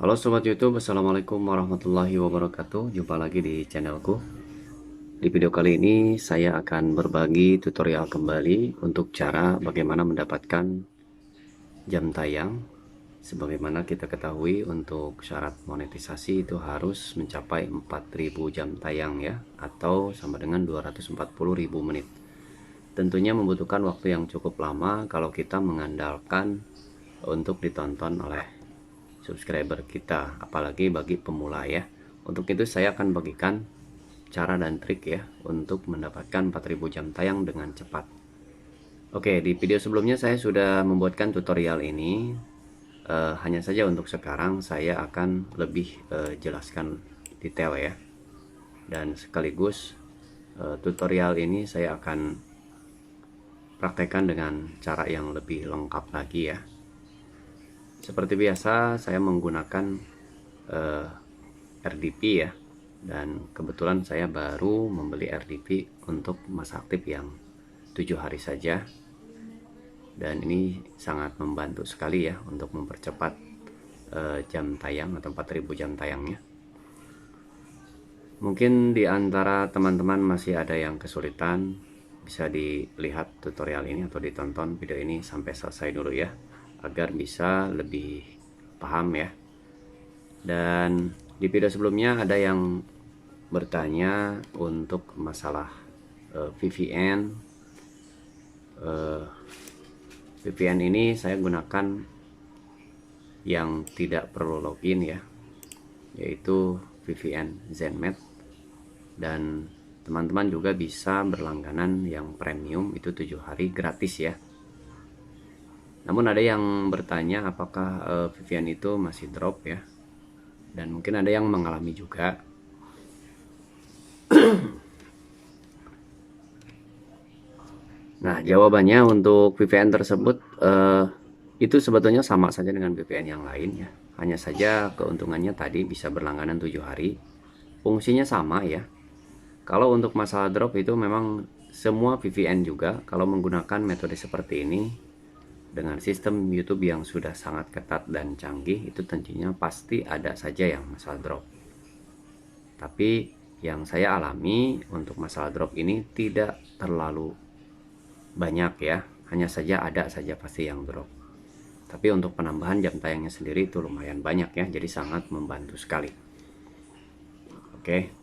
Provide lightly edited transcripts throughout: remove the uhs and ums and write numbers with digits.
Halo Sobat YouTube, Assalamualaikum warahmatullahi wabarakatuh. Jumpa lagi di channelku. Di video kali ini saya akan berbagi tutorial kembali untuk cara bagaimana mendapatkan jam tayang. Sebagaimana kita ketahui, untuk syarat monetisasi itu harus mencapai 4.000 jam tayang ya, atau sama dengan 240.000 menit. Tentunya membutuhkan waktu yang cukup lama kalau kita mengandalkan untuk ditonton oleh subscriber kita, apalagi bagi pemula ya. Untuk itu saya akan bagikan cara dan trik ya untuk mendapatkan 4.000 jam tayang dengan cepat. Oke, di video sebelumnya saya sudah membuatkan tutorial ini. Hanya saja untuk sekarang saya akan lebih jelaskan detail ya. Dan sekaligus tutorial ini saya akan praktekkan dengan cara yang lebih lengkap lagi ya. Seperti biasa saya menggunakan RDP ya, dan kebetulan saya baru membeli RDP untuk masa aktif yang 7 hari saja, dan ini sangat membantu sekali ya untuk mempercepat jam tayang atau 4.000 jam tayangnya. Mungkin di antara teman-teman masih ada yang kesulitan, bisa dilihat tutorial ini atau ditonton video ini sampai selesai dulu ya, agar bisa lebih paham ya. Dan di video sebelumnya ada yang bertanya untuk masalah VPN. VPN ini saya gunakan yang tidak perlu login ya, yaitu VPN Zenmed. Dan teman-teman juga bisa berlangganan yang premium, itu 7 hari gratis ya. Namun ada yang bertanya apakah VPN itu masih drop ya, dan mungkin ada yang mengalami juga. Nah, jawabannya untuk VPN tersebut itu sebetulnya sama saja dengan VPN yang lain ya. Hanya saja keuntungannya tadi bisa berlangganan 7 hari. Fungsinya sama ya. Kalau untuk masalah drop itu memang semua VPN juga kalau menggunakan metode seperti ini dengan sistem YouTube yang sudah sangat ketat dan canggih, itu tentunya pasti ada saja yang masalah drop. Tapi yang saya alami untuk masalah drop ini tidak terlalu banyak ya, hanya saja ada saja pasti yang drop. Tapi untuk penambahan jam tayangnya sendiri itu lumayan banyak ya, jadi sangat membantu sekali. Oke,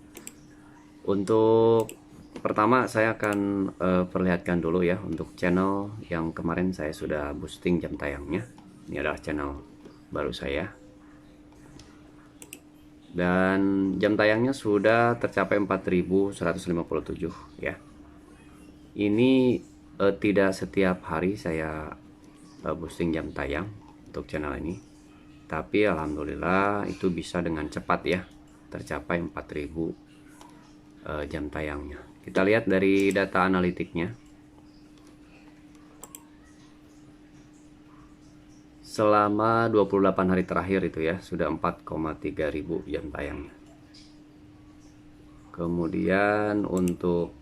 untuk pertama saya akan perlihatkan dulu ya untuk channel yang kemarin saya sudah boosting jam tayangnya. Ini adalah channel baru saya, dan jam tayangnya sudah tercapai 4.157 ya. Ini tidak setiap hari saya boosting jam tayang untuk channel ini, tapi alhamdulillah itu bisa dengan cepat ya tercapai 4.000 jam tayangnya. Kita lihat dari data analitiknya. Selama 28 hari terakhir itu ya sudah 4,3 ribu jam tayangnya. Kemudian untuk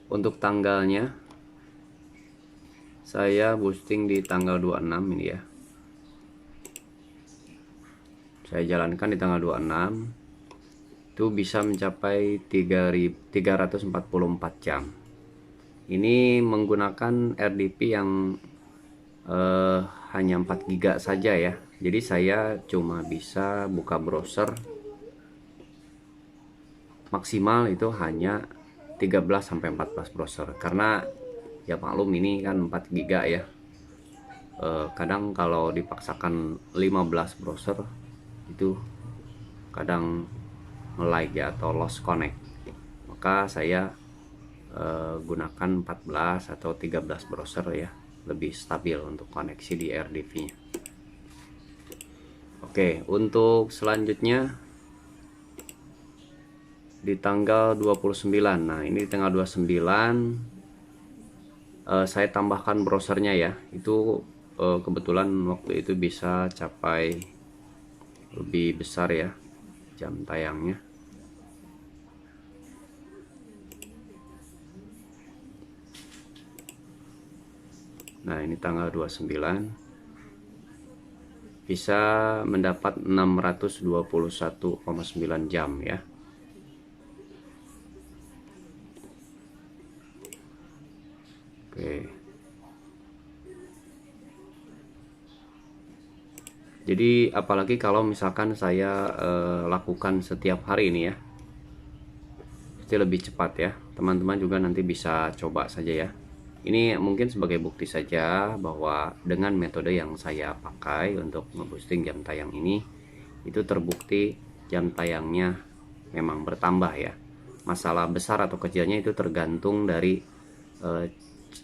untuk tanggalnya saya boosting di tanggal 26 ini ya. Saya jalankan di tanggal 26 itu bisa mencapai 3.344 jam. Ini menggunakan RDP yang hanya 4 GB saja ya. Jadi saya cuma bisa buka browser maksimal itu hanya 13-14 browser, karena ya maklum ini kan 4 GB ya. Kadang kalau dipaksakan 15 browser itu kadang nge-lag ya atau lost connect. Maka saya gunakan 14 atau 13 browser ya, lebih stabil untuk koneksi di RDP nya. Oke, untuk selanjutnya di tanggal 29. Nah, ini di tanggal 29 saya tambahkan browsernya ya. Itu kebetulan waktu itu bisa capai lebih besar ya jam tayangnya. Nah, ini tanggal 29 bisa mendapat 621,9 jam ya. Oke. Jadi apalagi kalau misalkan saya lakukan setiap hari ini ya, pasti lebih cepat ya. Teman-teman juga nanti bisa coba saja ya. Ini mungkin sebagai bukti saja bahwa dengan metode yang saya pakai untuk nge-boosting jam tayang ini, itu terbukti jam tayangnya memang bertambah ya. Masalah besar atau kecilnya itu tergantung dari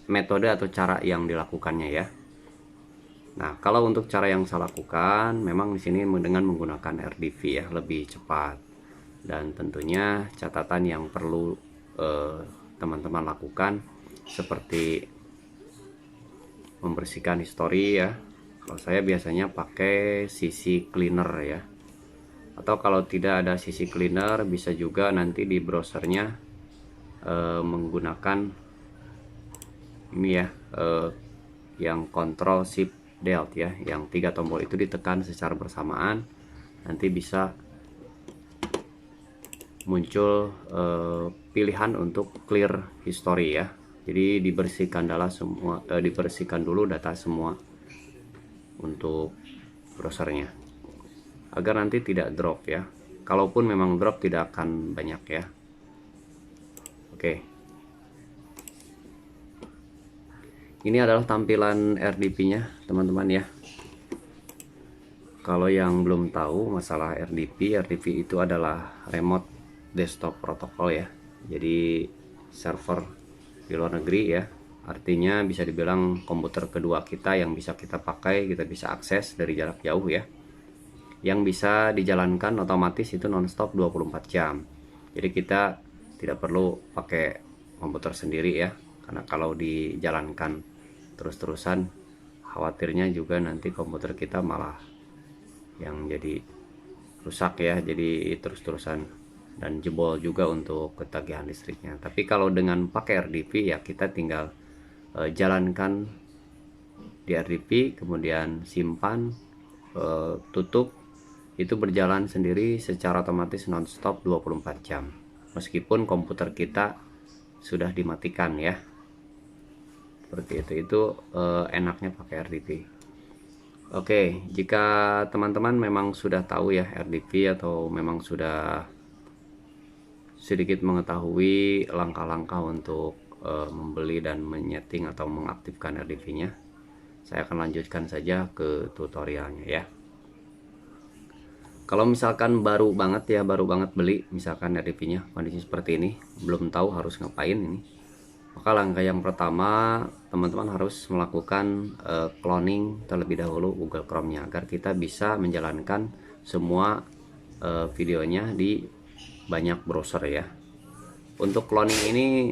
metode atau cara yang dilakukannya ya. Nah, kalau untuk cara yang saya lakukan, memang di sini dengan menggunakan RDV ya, lebih cepat. Dan tentunya catatan yang perlu teman-teman lakukan seperti membersihkan histori ya. Kalau saya biasanya pakai CC cleaner ya. Atau kalau tidak ada CC cleaner, bisa juga nanti di browsernya menggunakan ini ya, yang Ctrl Shift Delete ya, yang 3 tombol itu ditekan secara bersamaan, nanti bisa muncul pilihan untuk clear history ya. Jadi dibersihkan dulu data semua untuk browsernya agar nanti tidak drop ya. Kalaupun memang drop tidak akan banyak ya. Oke. Ini adalah tampilan RDP-nya, teman-teman ya. Kalau yang belum tahu masalah RDP itu adalah Remote Desktop Protocol ya. Jadi server di luar negeri ya. Artinya bisa dibilang komputer kedua kita yang bisa kita pakai, kita bisa akses dari jarak jauh ya. Yang bisa dijalankan otomatis itu nonstop 24 jam. Jadi kita tidak perlu pakai komputer sendiri ya. Karena kalau dijalankan terus-terusan, khawatirnya juga nanti komputer kita malah yang jadi rusak ya, jadi terus-terusan dan jebol juga untuk ketagihan listriknya. Tapi kalau dengan pakai RDP ya kita tinggal jalankan di RDP, kemudian simpan, tutup, itu berjalan sendiri secara otomatis nonstop 24 jam meskipun komputer kita sudah dimatikan ya. Seperti itu enaknya pakai RDP. Oke, jika teman-teman memang sudah tahu ya RDP atau memang sudah sedikit mengetahui langkah-langkah untuk membeli dan menyeting atau mengaktifkan RDP-nya, saya akan lanjutkan saja ke tutorialnya ya. Kalau misalkan baru banget beli misalkan RDP-nya kondisi seperti ini, belum tahu harus ngapain ini, maka langkah yang pertama teman-teman harus melakukan cloning terlebih dahulu Google Chrome-nya agar kita bisa menjalankan semua videonya di banyak browser ya. Untuk cloning ini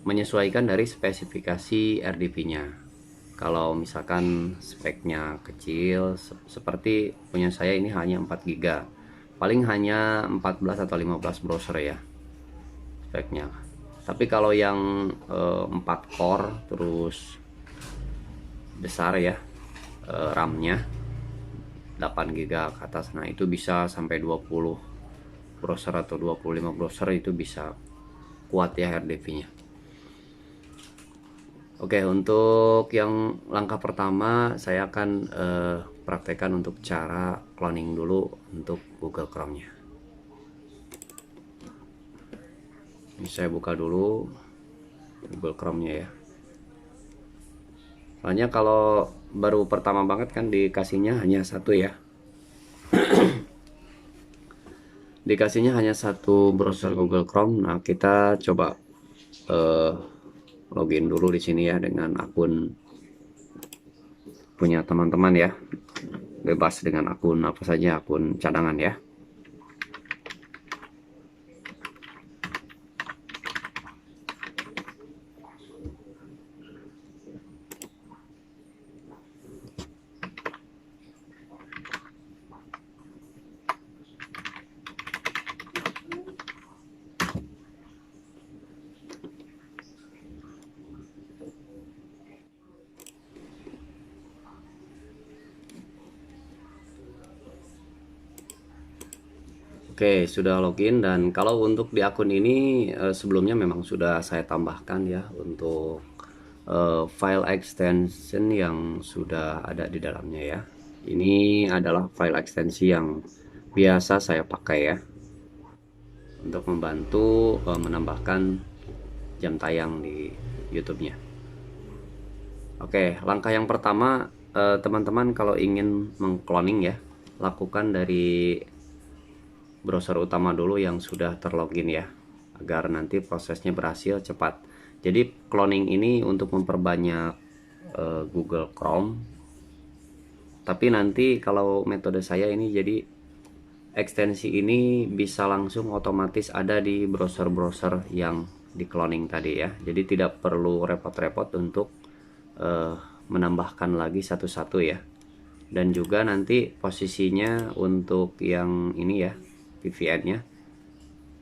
menyesuaikan dari spesifikasi RDP-nya. Kalau misalkan speknya kecil seperti punya saya ini hanya 4 GB, paling hanya 14 atau 15 browser ya speknya. Tapi kalau yang 4 core terus besar ya, RAM-nya 8 GB ke atas, nah itu bisa sampai 20 browser atau 25 browser, itu bisa kuat ya RDP-nya. Oke, untuk yang langkah pertama saya akan praktekkan untuk cara cloning dulu untuk Google Chrome-nya. Ini saya buka dulu Google Chrome-nya ya. Soalnya kalau baru pertama banget kan dikasihnya hanya satu ya. Dikasihnya hanya satu browser Google Chrome. Nah, kita coba login dulu di sini ya dengan akun punya teman-teman ya. Bebas dengan akun apa saja, akun cadangan ya. Oke, sudah login, dan kalau untuk di akun ini sebelumnya memang sudah saya tambahkan ya untuk file extension yang sudah ada di dalamnya ya. Ini adalah file ekstensi yang biasa saya pakai ya untuk membantu menambahkan jam tayang di YouTube-nya. Oke, langkah yang pertama teman-teman kalau ingin mengcloning ya, lakukan dari browser utama dulu yang sudah terlogin ya, agar nanti prosesnya berhasil cepat. Jadi cloning ini untuk memperbanyak Google Chrome, tapi nanti kalau metode saya ini jadi ekstensi ini bisa langsung otomatis ada di browser-browser yang di cloning tadi ya. Jadi tidak perlu repot-repot untuk eh, menambahkan lagi satu-satu ya. Dan juga nanti posisinya untuk yang ini ya, VPN-nya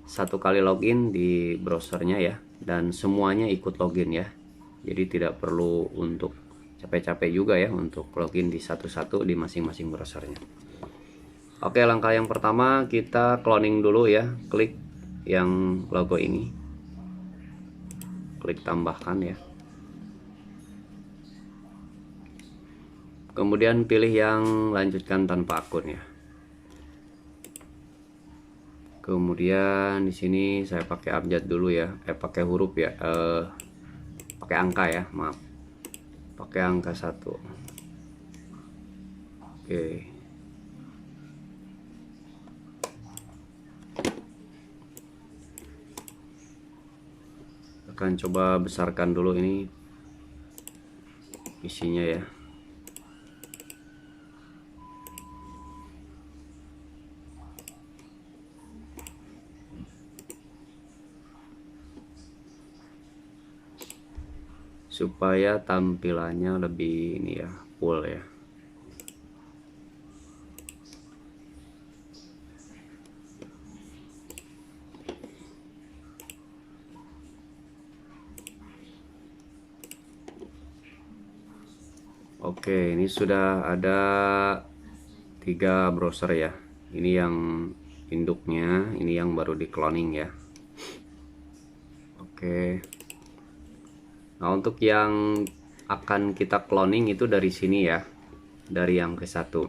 satu kali login di browsernya ya, dan semuanya ikut login ya. Jadi tidak perlu untuk capek-capek juga ya untuk login di satu-satu di masing-masing browsernya. Oke, langkah yang pertama kita cloning dulu ya. Klik yang logo ini, klik tambahkan ya. Kemudian pilih yang lanjutkan tanpa akun ya. Kemudian di sini saya pakai abjad dulu ya, pakai huruf ya, pakai angka ya, maaf, pakai angka 1. Oke, akan coba besarkan dulu ini isinya ya. Supaya tampilannya lebih ini ya, full ya. Oke, ini sudah ada 3 browser ya. Ini yang induknya, ini yang baru di cloning ya. Oke. Nah, untuk yang akan kita cloning itu dari sini ya, dari yang ke satu.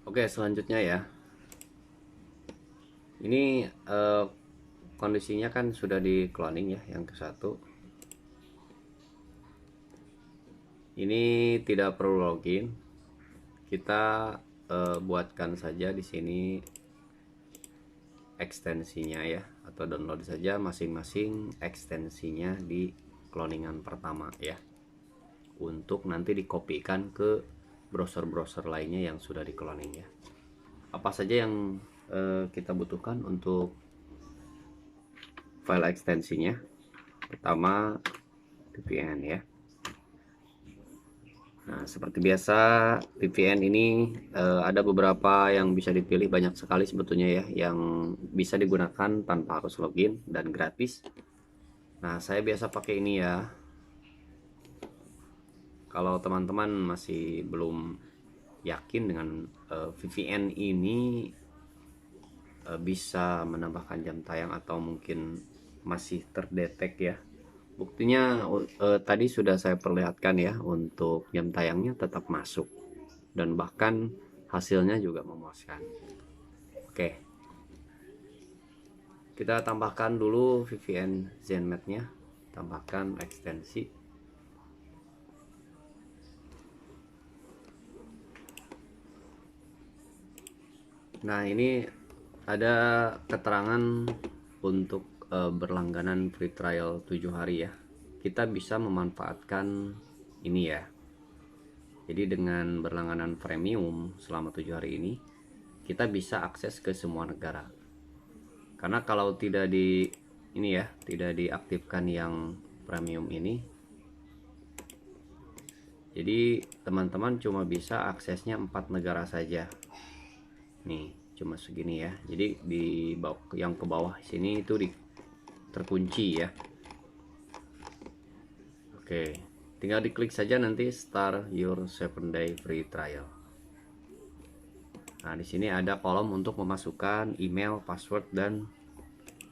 Oke, selanjutnya ya. Ini kondisinya kan sudah di cloning ya, yang ke satu. Ini tidak perlu login. Kita buatkan saja di sini ekstensinya ya, atau download saja masing-masing ekstensinya di cloningan pertama ya, untuk nanti dikopikan ke browser-browser lainnya yang sudah di cloning ya. Apa saja yang kita butuhkan untuk file ekstensinya? Pertama, VPN ya. Nah, seperti biasa VPN ini ada beberapa yang bisa dipilih, banyak sekali sebetulnya ya yang bisa digunakan tanpa harus login dan gratis. Nah, saya biasa pakai ini ya. Kalau teman-teman masih belum yakin dengan VPN ini bisa menambahkan jam tayang atau mungkin masih terdetek ya, buktinya tadi sudah saya perlihatkan ya, untuk jam tayangnya tetap masuk dan bahkan hasilnya juga memuaskan. Oke, Kita tambahkan dulu VPN ZenMatt-nya, tambahkan ekstensi. Nah, ini ada keterangan untuk berlangganan free trial 7 hari ya. Kita bisa memanfaatkan ini ya. Jadi dengan berlangganan premium selama 7 hari ini, kita bisa akses ke semua negara. Karena kalau tidak tidak diaktifkan yang premium ini, jadi teman-teman cuma bisa aksesnya 4 negara saja. Nih, cuma segini ya. Jadi di yang ke bawah sini itu terkunci ya. Oke, tinggal diklik saja nanti start your 7-day free trial. Nah, di sini ada kolom untuk memasukkan email, password, dan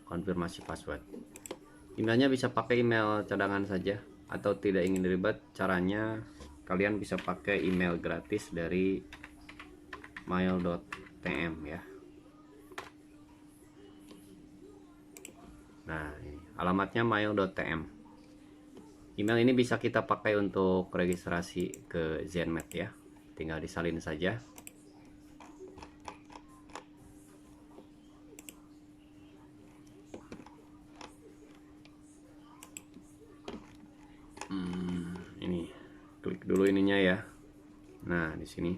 konfirmasi password. Emailnya bisa pakai email cadangan saja, atau tidak ingin ribet, caranya kalian bisa pakai email gratis dari mail.tm ya. Nah, ini alamatnya mail.tm. Email ini bisa kita pakai untuk registrasi ke ZenMatt ya. Tinggal disalin saja. Ini klik dulu ininya ya. Nah, di sini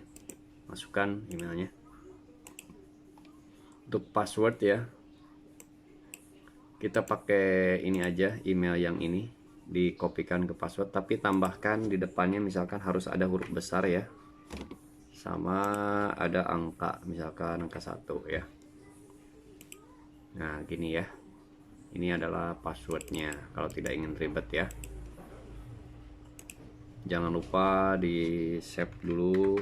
masukkan emailnya. Untuk password ya, kita pakai ini aja, email yang ini dikopikan ke password, tapi tambahkan di depannya misalkan harus ada huruf besar ya, sama ada angka, misalkan angka 1 ya. Nah, gini ya, ini adalah passwordnya kalau tidak ingin ribet ya. Jangan lupa di save dulu,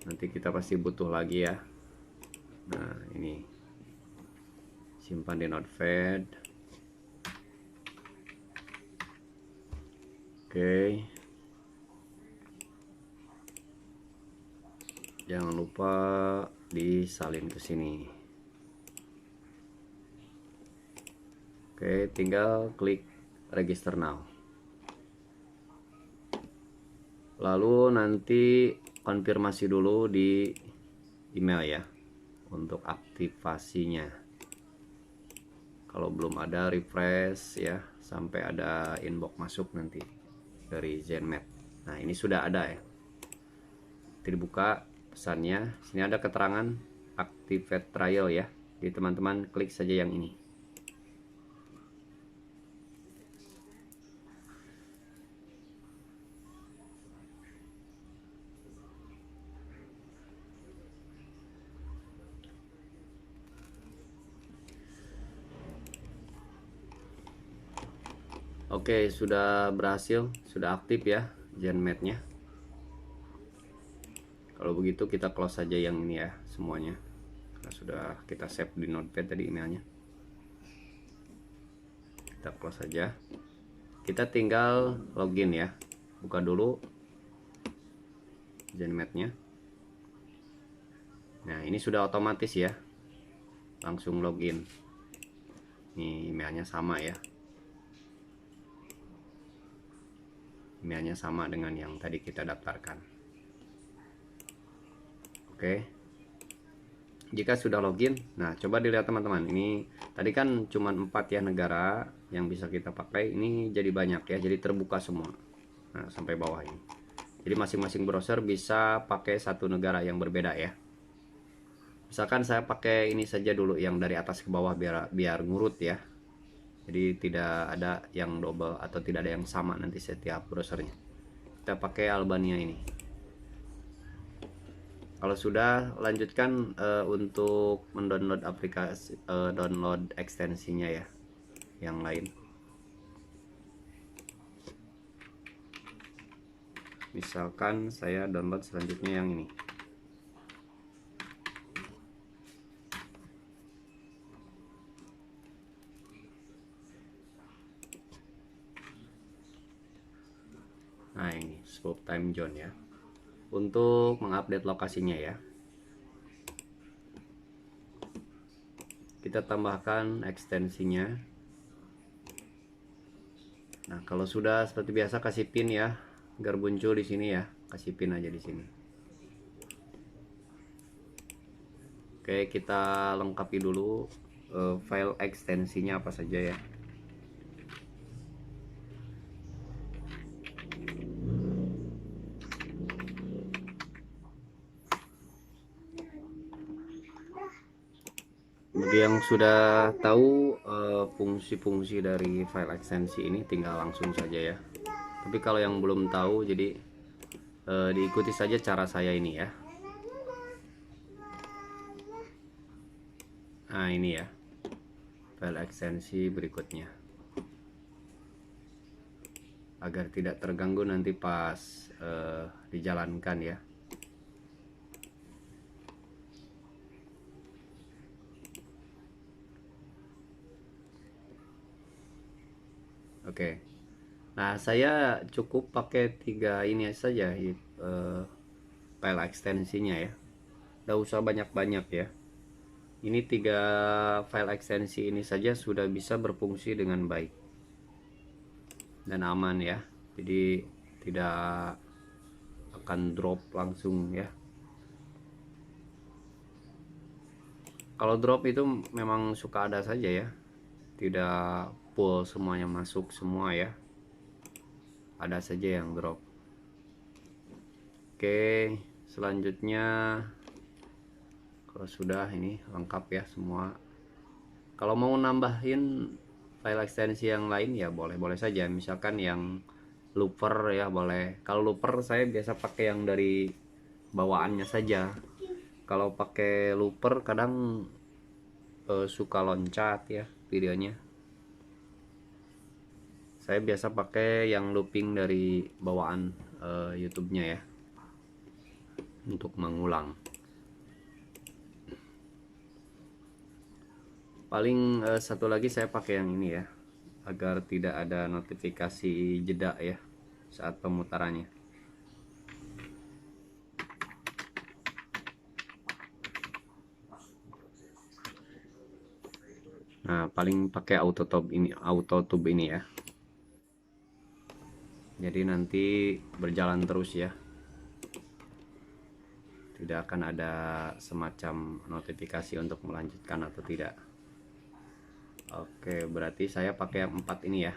nanti kita pasti butuh lagi ya. Nah, ini simpan di notepad. Oke, jangan lupa disalin ke sini. Oke, tinggal klik register now. Lalu nanti konfirmasi dulu di email ya untuk aktivasinya. Kalau belum ada, refresh ya sampai ada inbox masuk nanti dari ZenMatt. Nah, ini sudah ada ya. Nanti dibuka pesannya. Sini ada keterangan activate trial ya. Jadi teman-teman klik saja yang ini. Oke, sudah berhasil, sudah aktif ya ZenMatt-nya. Kalau begitu kita close saja yang ini ya semuanya. Karena sudah kita save di notepad tadi emailnya. Kita close saja. Kita tinggal login ya. Buka dulu ZenMatt-nya. Nah, ini sudah otomatis ya. Langsung login. Nih emailnya sama ya. Emailnya sama dengan yang tadi kita daftarkan. Oke. Jika sudah login, nah coba dilihat teman-teman. Ini tadi kan cuma 4 ya negara yang bisa kita pakai. Ini jadi banyak ya. Jadi terbuka semua. Nah, sampai bawah ini. Jadi masing-masing browser bisa pakai satu negara yang berbeda ya. Misalkan saya pakai ini saja dulu yang dari atas ke bawah biar ngurut ya. Jadi tidak ada yang double atau tidak ada yang sama nanti setiap browsernya. Kita pakai Albania ini. Kalau sudah, lanjutkan untuk mendownload aplikasi, download ekstensinya ya, yang lain. Misalkan saya download selanjutnya yang ini. Nah, ini Swap Time Zone ya. Untuk mengupdate lokasinya ya. kita tambahkan ekstensinya. Nah, kalau sudah seperti biasa kasih pin ya, agar muncul di sini ya. Kasih pin aja di sini. Oke, kita lengkapi dulu file ekstensinya apa saja ya. Bagi yang sudah tahu fungsi-fungsi dari file ekstensi ini, tinggal langsung saja ya. Tapi kalau yang belum tahu, jadi diikuti saja cara saya ini ya. Nah, ini ya file ekstensi berikutnya, agar tidak terganggu nanti pas dijalankan ya. Oke. Nah, saya cukup pakai 3 ini saja file ekstensinya ya. Nggak usah banyak-banyak ya. Ini 3 file ekstensi ini saja sudah bisa berfungsi dengan baik dan aman ya. Jadi tidak akan drop langsung ya. Kalau drop itu memang suka ada saja ya, tidak full semuanya masuk semua ya, ada saja yang drop. Oke, selanjutnya kalau sudah ini lengkap ya semua, kalau mau nambahin file ekstensi yang lain ya boleh-boleh saja, misalkan yang looper ya boleh. Kalau looper saya biasa pakai yang dari bawaannya saja. Kalau pakai looper kadang suka loncat ya videonya. Saya biasa pakai yang looping dari bawaan YouTube-nya ya, untuk mengulang. Paling satu lagi saya pakai yang ini ya, agar tidak ada notifikasi jeda ya saat pemutarannya. Nah, paling pakai auto tube ini ya. Jadi nanti berjalan terus ya. Tidak akan ada semacam notifikasi untuk melanjutkan atau tidak. Oke, berarti saya pakai yang 4 ini ya.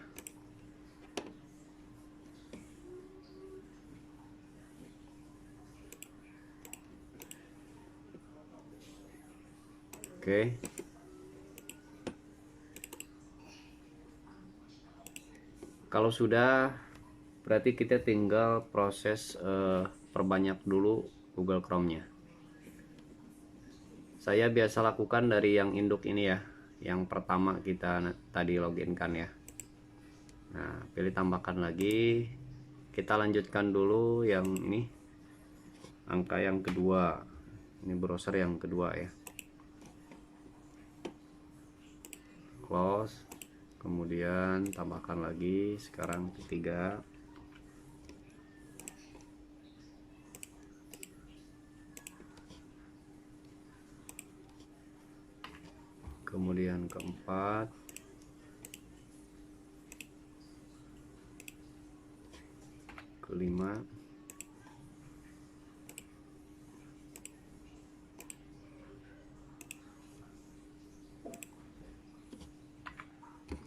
Oke. Kalau sudah, berarti kita tinggal proses perbanyak dulu Google Chrome-nya. Saya biasa lakukan dari yang induk ini ya, yang pertama kita tadi login kan ya. Nah, pilih tambahkan lagi. Kita lanjutkan dulu yang ini, angka yang kedua. Ini browser yang kedua ya. Close. Kemudian tambahkan lagi, sekarang ketiga. Kemudian keempat. Kelima.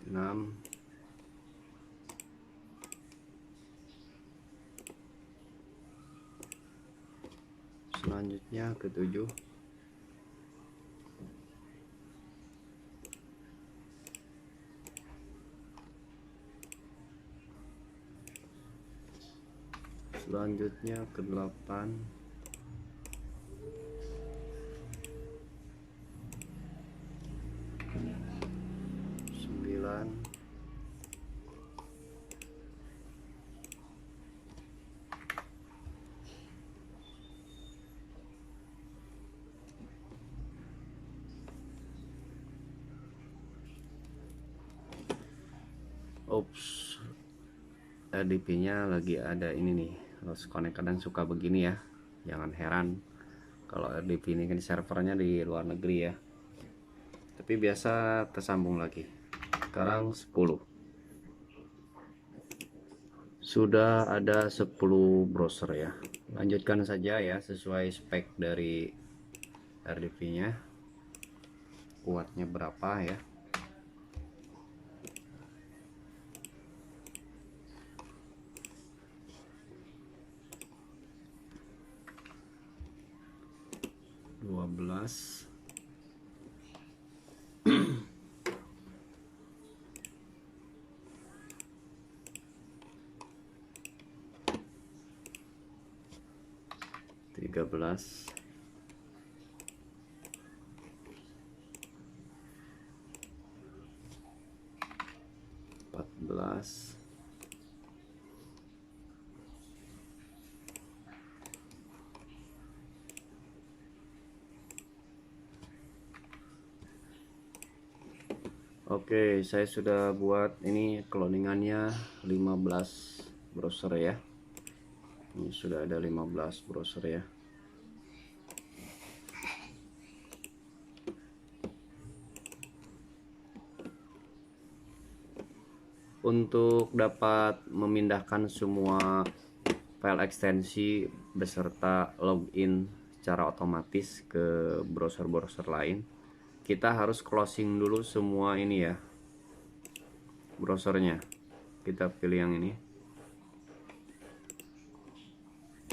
Enam. Selanjutnya ketujuh. Selanjutnya ke-8. 9. Oops, DP-nya lagi ada ini nih, lost connect. Kadang suka begini ya, jangan heran kalau RDP ini kan servernya di luar negeri ya. tapi biasa tersambung lagi. Sekarang 10. Sudah ada 10 browser ya. Lanjutkan saja ya sesuai spek dari RDP nya, kuatnya berapa ya. Dua belas, 13, 14, 'Oke, saya sudah buat ini cloningannya 15 browser ya. Ini sudah ada 15 browser ya. Untuk dapat memindahkan semua file ekstensi beserta login secara otomatis ke browser-browser lain, kita harus closing dulu semua ini ya, browsernya. Kita pilih yang ini,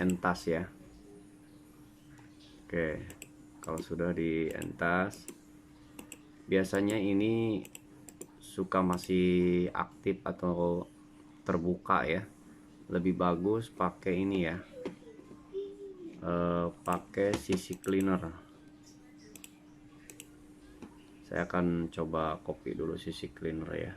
entas ya. Oke, kalau sudah di entas, biasanya ini suka masih aktif atau terbuka ya. Lebih bagus pakai ini ya, pakai CC Cleaner. Saya akan coba copy dulu CC Cleaner ya.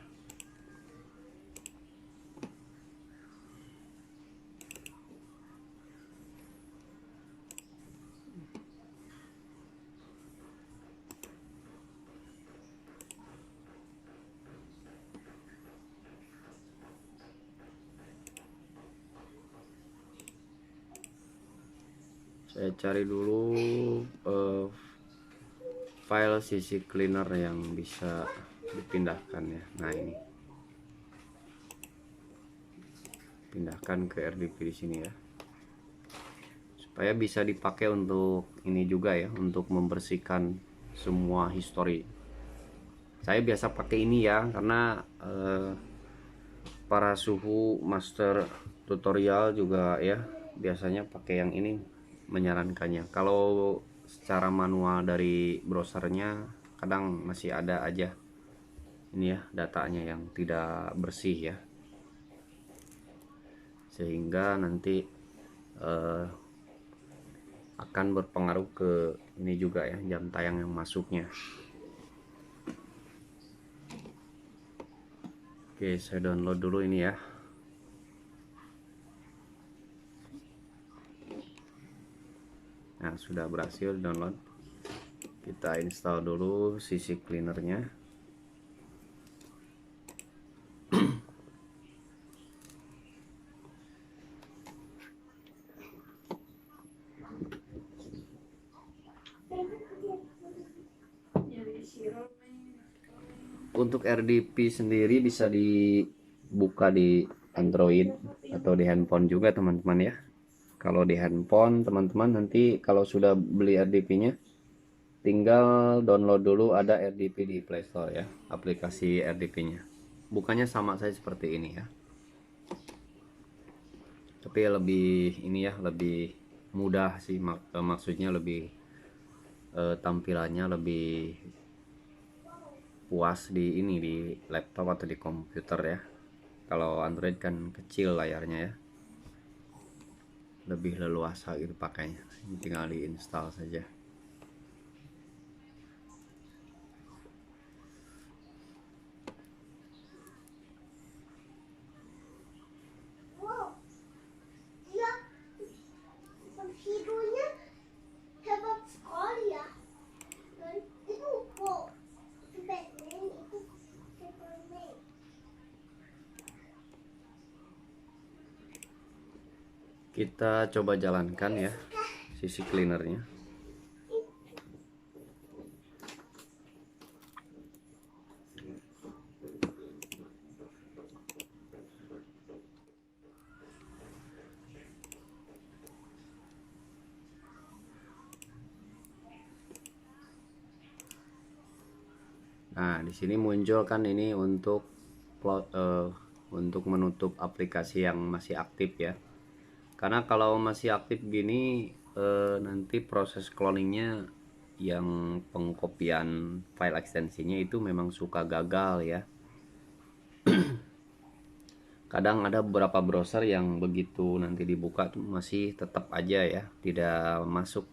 Saya cari dulu file CC Cleaner yang bisa dipindahkan ya. Nah, ini pindahkan ke RDP di sini ya, supaya bisa dipakai untuk ini juga ya, untuk membersihkan semua history. Saya biasa pakai ini ya, karena para suhu master tutorial juga ya biasanya pakai yang ini, menyarankannya. Kalau secara manual dari browsernya kadang masih ada aja ini ya, datanya yang tidak bersih ya, sehingga nanti akan berpengaruh ke ini juga ya, jam tayang yang masuknya. Oke, saya download dulu ini ya. Nah, sudah berhasil download. Kita install dulu CC Cleaner-nya. Untuk RDP sendiri bisa dibuka di Android atau di handphone juga teman-teman ya. Kalau di handphone teman-teman nanti kalau sudah beli RDP-nya, tinggal download dulu, ada RDP di Play Store ya, aplikasi RDP-nya. Bukannya sama saya seperti ini ya, tapi lebih ini ya, lebih mudah sih, maksudnya lebih tampilannya lebih puas di ini, di laptop atau di komputer ya. Kalau Android kan kecil layarnya ya, lebih leluasa gitu pakainya. Tinggal diinstal saja. Kita coba jalankan ya CC Cleaner-nya. Nah, di sini muncul kan ini untuk menutup aplikasi yang masih aktif ya. Karena kalau masih aktif gini nanti proses cloningnya yang pengkopian file ekstensinya itu memang suka gagal ya. Kadang ada beberapa browser yang begitu nanti dibuka tuh masih tetap aja ya tidak masuk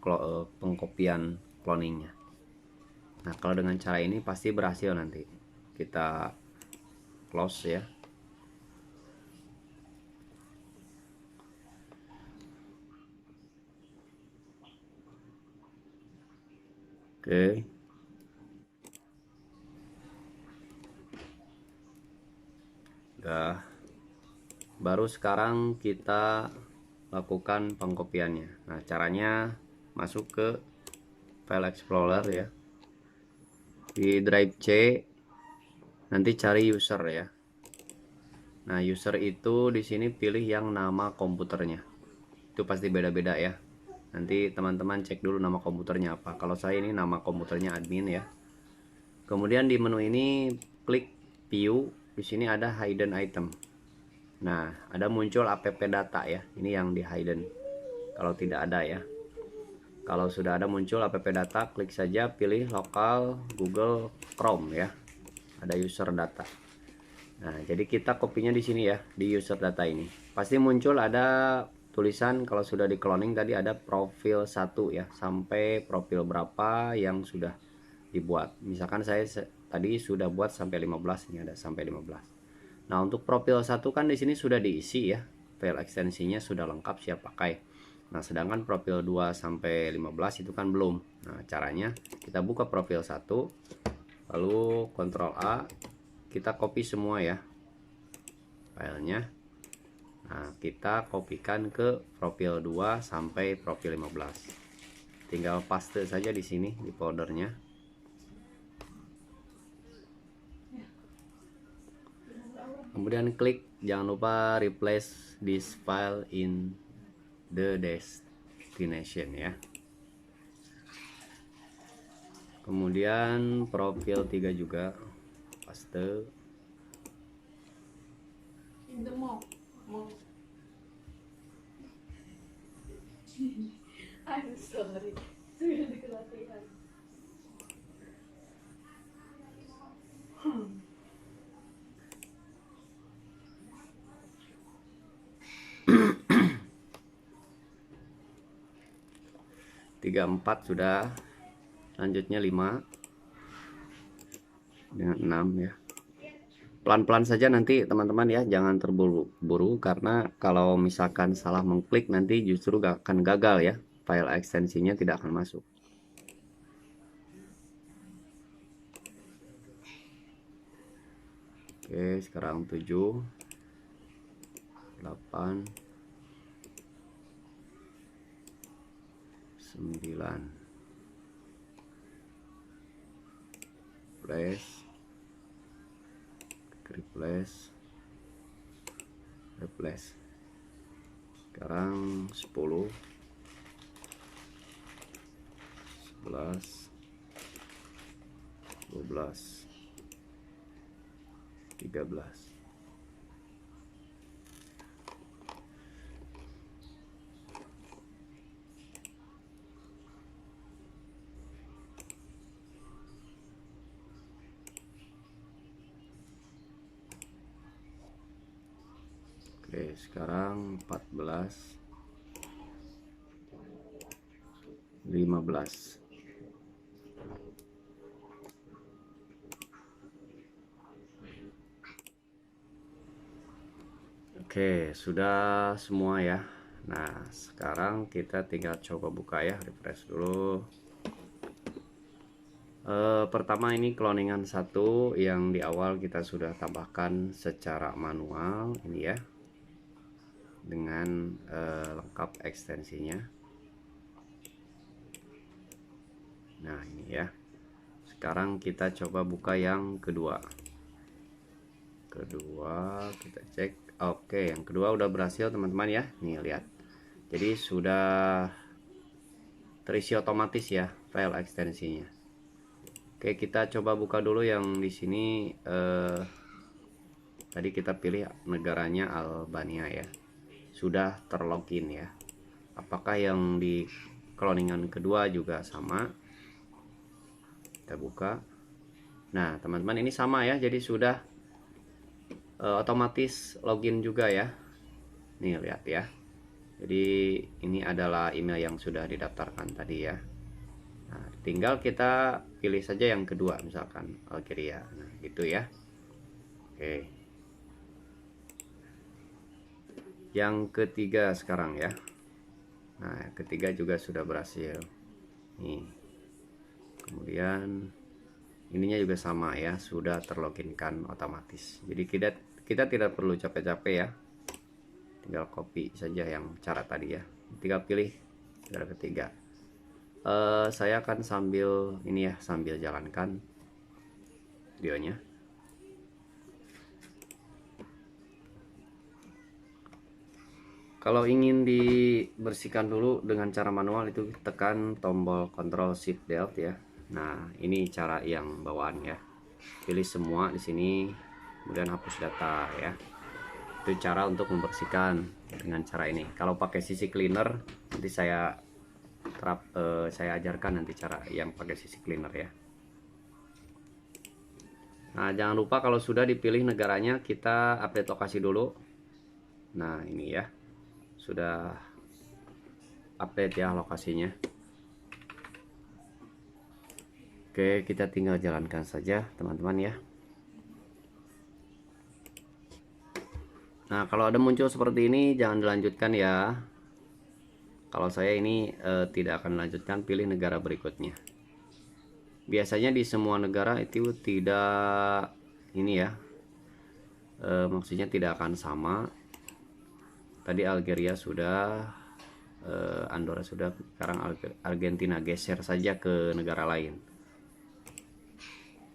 pengkopian cloningnya. Nah, kalau dengan cara ini pasti berhasil nanti. Kita close ya. Oke. Udah. Baru sekarang kita lakukan pengkopiannya. Nah, caranya masuk ke File Explorer ya. Di drive C nanti cari user ya. Nah, user itu di sini pilih yang nama komputernya. Itu pasti beda-beda ya. Nanti teman-teman cek dulu nama komputernya apa. Kalau saya ini nama komputernya admin ya. Kemudian di menu ini klik view. Di sini ada hidden item. Nah, ada muncul app data ya. Ini yang di hidden. Kalau tidak ada ya. Kalau sudah ada muncul app data, klik saja pilih lokal Google Chrome ya. Ada user data. Nah, jadi kita kopinya di sini ya, di user data ini. Pasti muncul ada tulisan kalau sudah di cloning tadi ada profil 1 ya, sampai profil berapa yang sudah dibuat. Misalkan saya tadi sudah buat sampai 15, ini ada sampai 15. Nah, untuk profil 1 kan di sini sudah diisi ya. File ekstensinya sudah lengkap siap pakai. Nah, sedangkan profil 2 sampai 15 itu kan belum. Nah, caranya kita buka profil 1 lalu Ctrl A, kita copy semua ya filenya. Nah, kita kopikan ke profil 2 sampai profil 15. Tinggal paste saja di sini di foldernya. Kemudian klik, jangan lupa replace this file in the destination ya. Kemudian profil 3 juga paste. I'm sorry. Sudah kelatihan. 34 sudah, selanjutnya 5 dengan 6 ya. Pelan-pelan saja nanti teman-teman ya, jangan terburu-buru karena kalau misalkan salah mengklik nanti justru akan gagal ya, file ekstensinya tidak akan masuk. Oke, sekarang 7 8 9 replace. Sekarang 10 11 12 13. Oke, sekarang 14 15. Oke, sudah semua ya. Nah, sekarang kita tinggal coba buka ya, refresh dulu. Pertama ini cloningan 1 yang di awal kita sudah tambahkan secara manual ini ya, dengan lengkap ekstensinya. Nah, ini ya. Sekarang kita coba buka yang kedua. Kita cek. Oke, yang kedua udah berhasil teman-teman ya. Nih lihat. Jadi sudah terisi otomatis ya file ekstensinya. Oke, kita coba buka dulu yang di sini. Tadi kita pilih negaranya Albania ya. Sudah terlogin ya. Apakah yang di cloningan kedua juga sama? Kita buka. Nah, teman-teman, ini sama ya. Jadi sudah otomatis login juga ya. Nih, lihat ya. Jadi ini adalah email yang sudah didaftarkan tadi ya. Nah, tinggal kita pilih saja yang kedua, misalkan Algeria. Nah, gitu ya. Oke. Yang ketiga sekarang ya. Nah, ketiga juga sudah berhasil. Nih. Kemudian ininya juga sama ya, sudah terloginkan otomatis. Jadi kita tidak perlu capek-capek ya. Tinggal copy saja yang cara tadi ya. Tinggal pilih negara ketiga. Saya akan sambil ini ya, sambil jalankan videonya. Kalau ingin dibersihkan dulu dengan cara manual itu tekan tombol Ctrl Shift Delete ya. Nah, ini cara yang bawaan ya. Pilih semua di sini, kemudian hapus data ya. Itu cara untuk membersihkan dengan cara ini. Kalau pakai CC Cleaner nanti saya ajarkan nanti cara yang pakai CC Cleaner ya. Nah, jangan lupa kalau sudah dipilih negaranya, kita update lokasi dulu. Nah, ini ya. Sudah update ya lokasinya. Oke, kita tinggal jalankan saja teman-teman ya. Nah, kalau ada muncul seperti ini jangan dilanjutkan ya. Kalau saya ini tidak akan lanjutkan, pilih negara berikutnya. Biasanya di semua negara itu tidak ini ya, maksudnya tidak akan sama. Tadi Algeria sudah, Andorra sudah, sekarang Argentina, geser saja ke negara lain.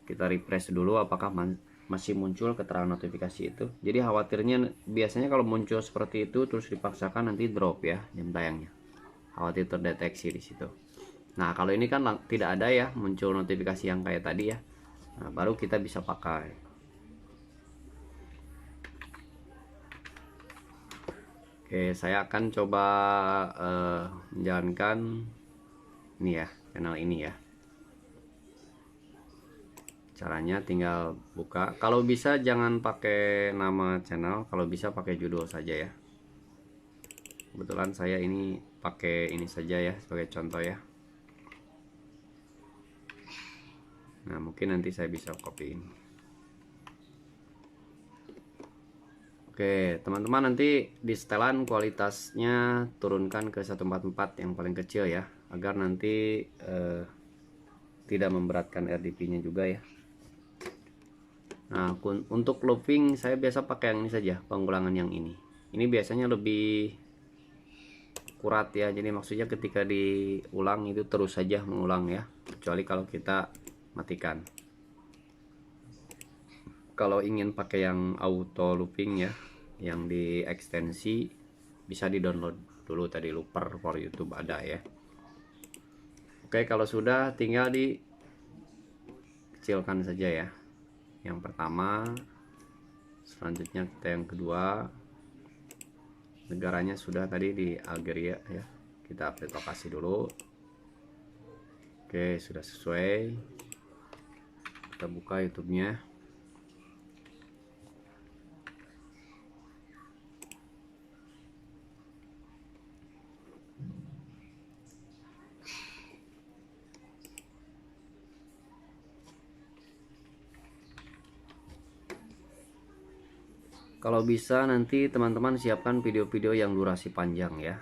Kita refresh dulu apakah masih muncul keterangan notifikasi itu. Jadi khawatirnya biasanya kalau muncul seperti itu terus dipaksakan nanti drop ya jam tayangnya. Khawatir terdeteksi di situ. Nah, kalau ini kan tidak ada ya muncul notifikasi yang kayak tadi ya. Nah, baru kita bisa pakai. Oke, saya akan coba menjalankan ini ya, channel ini ya. Caranya tinggal buka. Kalau bisa jangan pakai nama channel, kalau bisa pakai judul saja ya. Kebetulan saya ini pakai ini saja ya sebagai contoh ya. Nah, mungkin nanti saya bisa copy ini. Oke, teman-teman, nanti di setelan kualitasnya turunkan ke 144 yang paling kecil ya, agar nanti tidak memberatkan RDP-nya juga ya. Nah, untuk looping saya biasa pakai yang ini saja, pengulangan yang ini. Ini biasanya lebih akurat ya, jadi maksudnya ketika diulang itu terus saja mengulang ya, kecuali kalau kita matikan. Kalau ingin pakai yang auto looping ya, yang di ekstensi, bisa di download dulu tadi, looper for YouTube ada ya. Oke, kalau sudah tinggal dikecilkan saja ya. Yang pertama, selanjutnya kita yang kedua. Negaranya sudah tadi di Algeria ya. Kita update lokasi dulu. Oke, sudah sesuai. Kita buka YouTube-nya. Kalau bisa nanti teman-teman siapkan video-video yang durasi panjang ya,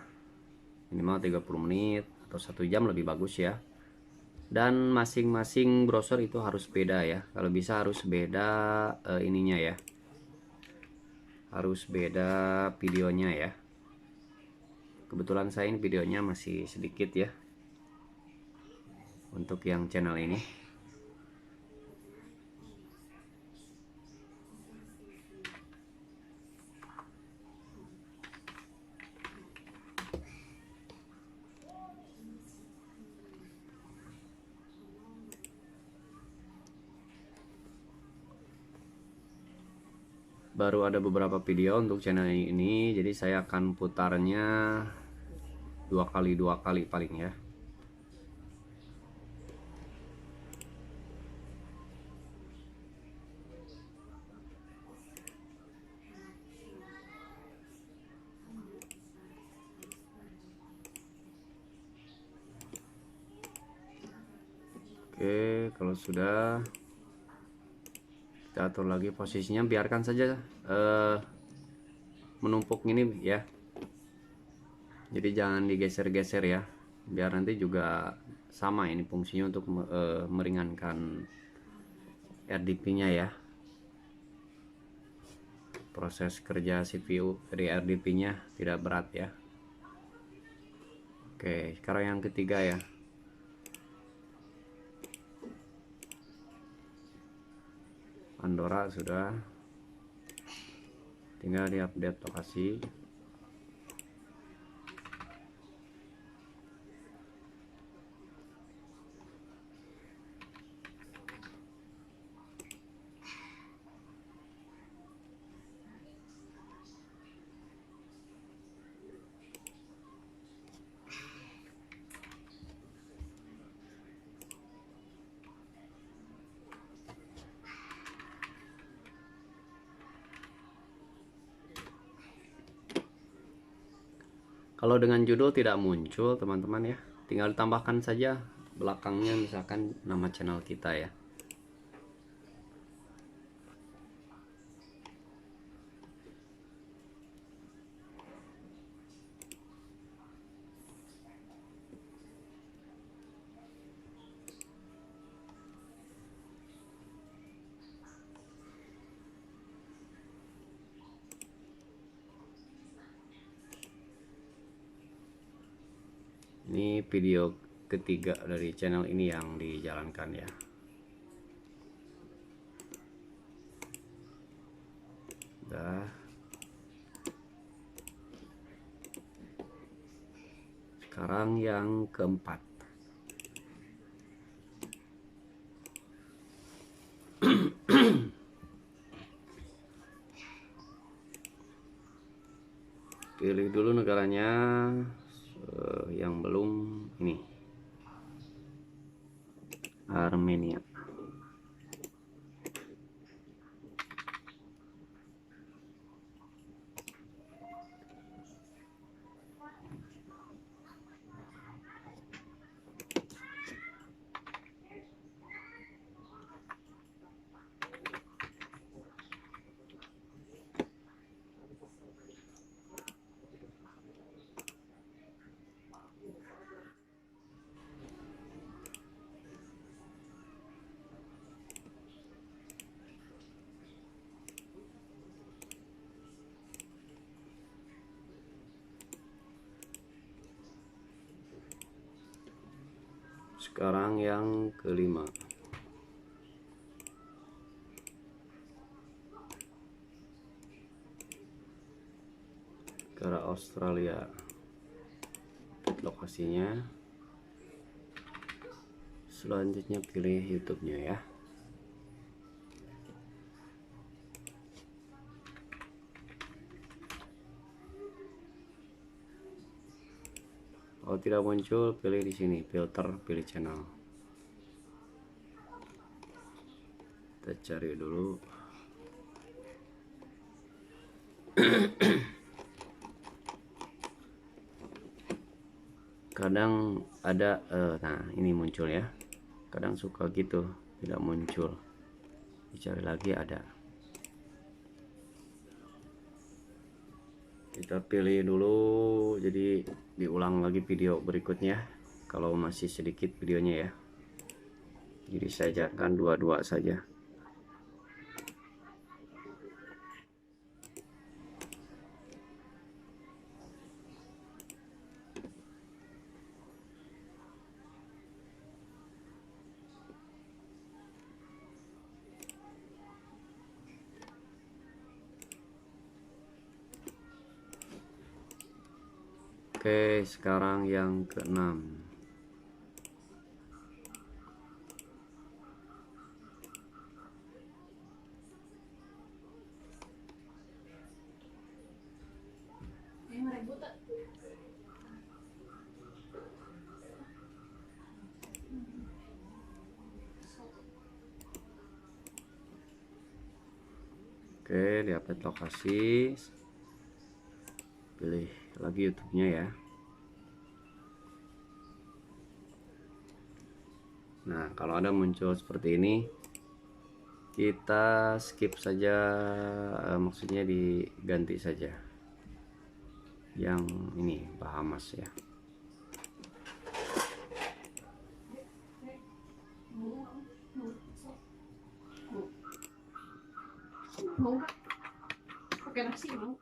minimal 30 menit atau 1 jam lebih bagus ya. Dan masing-masing browser itu harus beda ya, kalau bisa harus beda ininya ya, harus beda videonya ya. Kebetulan saya ini videonya masih sedikit ya untuk yang channel ini. baru ada beberapa video untuk channel ini, jadi saya akan putarnya dua kali paling ya. Oke, kalau sudah kita atur lagi posisinya, biarkan saja menumpuk ini ya, jadi jangan digeser-geser ya, biar nanti juga sama ini fungsinya untuk meringankan RDP nya ya, proses kerja CPU dari RDP nya tidak berat ya. Oke, sekarang yang ketiga ya. Pandora sudah, tinggal diupdate lokasi. Kalau dengan judul tidak muncul teman-teman ya, tinggal tambahkan saja belakangnya misalkan nama channel kita ya. Ini video ketiga dari channel ini yang dijalankan ya. Udah. Sekarang yang keempat. Pilih dulu negaranya, yang belum ini, Armenia. Sekarang yang kelima. Negara Australia. Lokasinya. Selanjutnya pilih YouTube-nya ya. Kalau tidak muncul, pilih di sini, filter, pilih channel. Kita cari dulu. Kadang ada, nah ini muncul ya. Kadang suka gitu, tidak muncul. Dicari lagi ada. Kita pilih dulu, jadi diulang lagi video berikutnya kalau masih sedikit videonya ya. Jadi saya jadikan dua-dua saja. Oke, sekarang yang keenam. buta. Oke, lihat lokasi, pilih lagi YouTube-nya ya. Nah, kalau ada muncul seperti ini, kita skip saja, maksudnya diganti saja yang ini Bahamas ya. Mau nggak? Pakai nasi mau?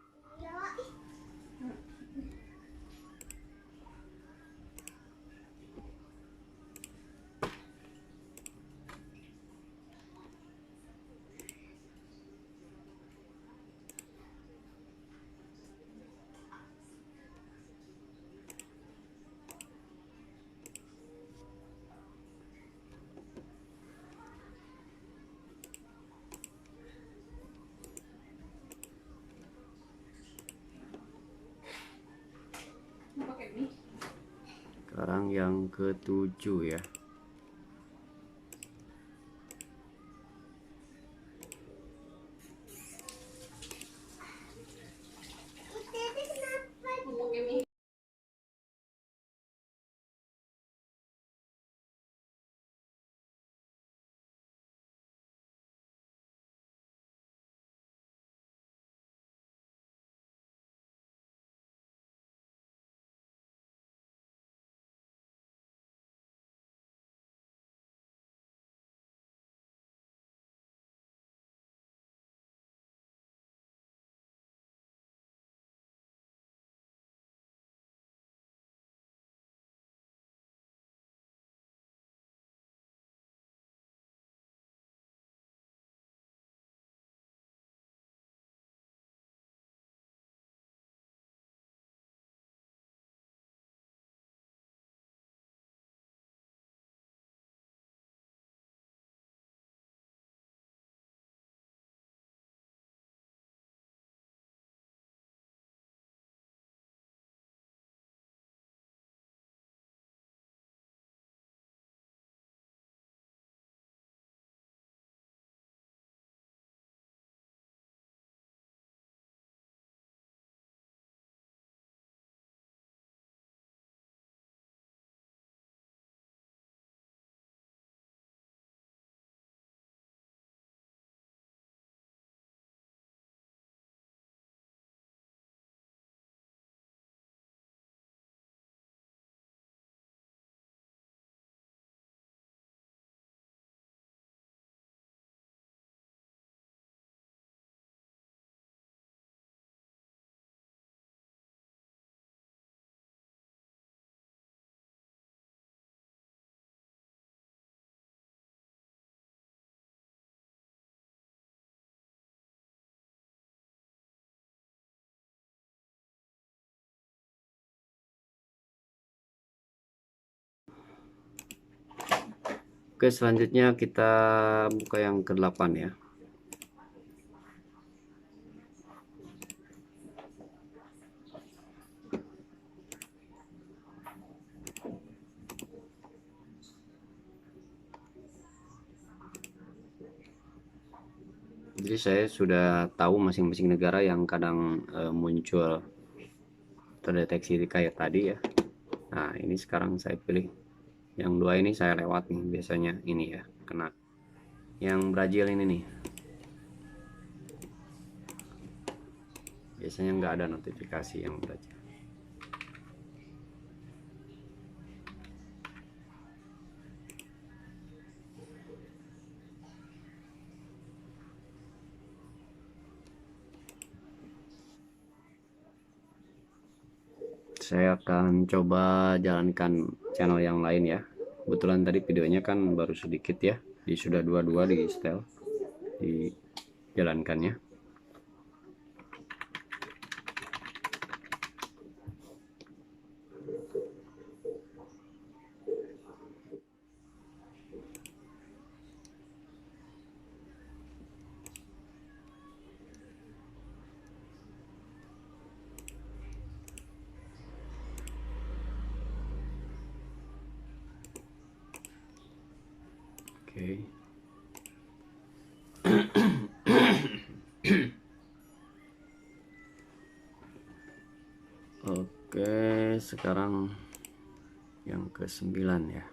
Mau pakai mie? Sekarang yang ketujuh ya. Mau pakai mie? Oke, selanjutnya kita buka yang ke-8 ya. Jadi saya sudah tahu masing-masing negara yang kadang muncul terdeteksi kayak tadi ya. Nah, ini sekarang saya pilih yang dua ini, saya lewat nih biasanya ini ya, kena yang Brazil ini nih, biasanya nggak ada notifikasi yang Brazil. Saya akan coba jalankan channel yang lain ya. Kebetulan tadi videonya kan baru sedikit ya, di sudah dua-dua di setel dijalankannya. Oke. Oke, sekarang yang ke-9 ya.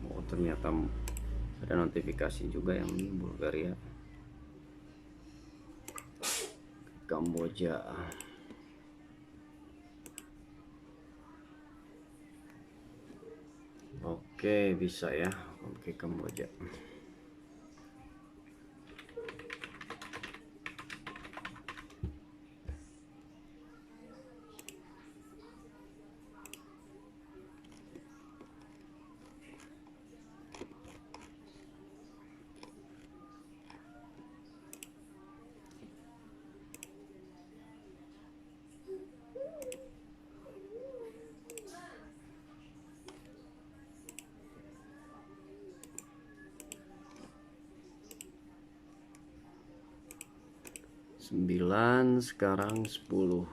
Oh, ternyata ada notifikasi juga yang ini Bulgaria, Kamboja. Oke, bisa ya. Oke, Kamboja. Sembilan, sekarang 10.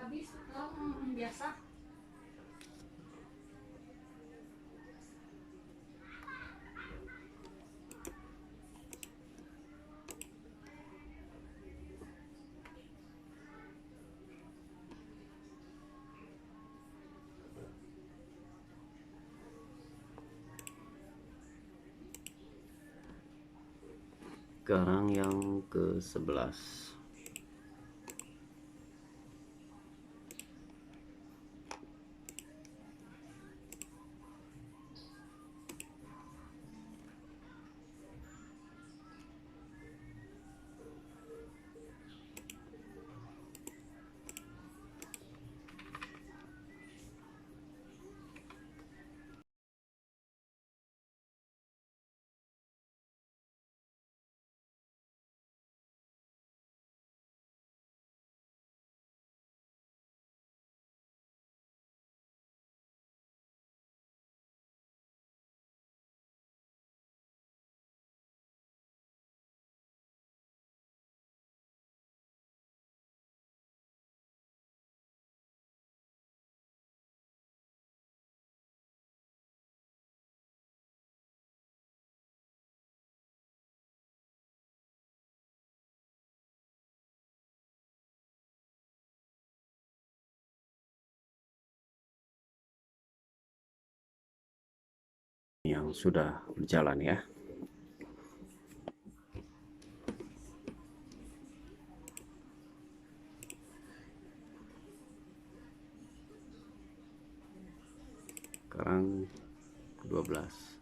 Habis biasa. Sekarang yang ke-11. Yang sudah berjalan ya. Sekarang 12.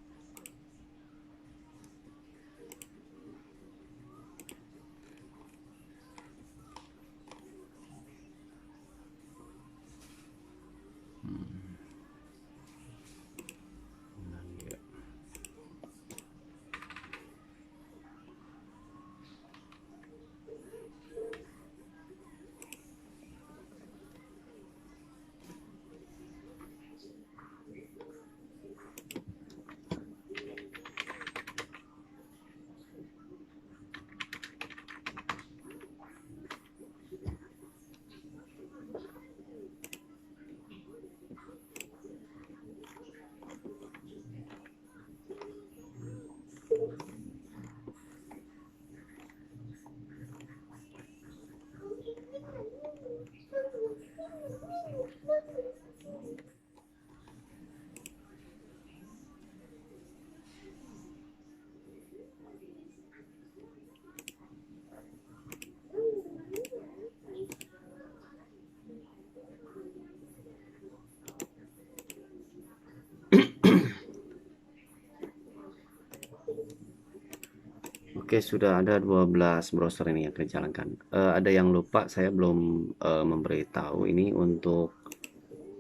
Oke, sudah ada 12 browser ini yang dijalankan. Ada yang lupa, saya belum memberitahu ini untuk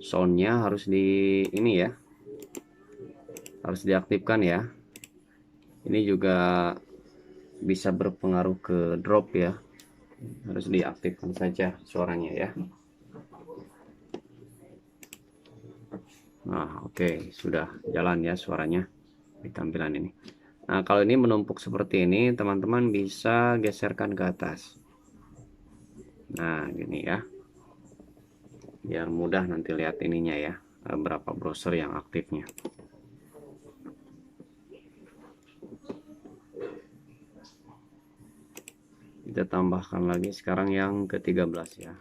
soundnya harus di ini ya, harus diaktifkan ya. Ini juga bisa berpengaruh ke drop ya, harus diaktifkan saja suaranya ya. Nah, oke, sudah jalan ya suaranya di tampilan ini. Nah, kalau ini menumpuk seperti ini, teman-teman bisa geserkan ke atas. Nah, gini ya. Biar mudah nanti lihat ininya ya, berapa browser yang aktifnya. Kita tambahkan lagi sekarang yang ke-13 ya.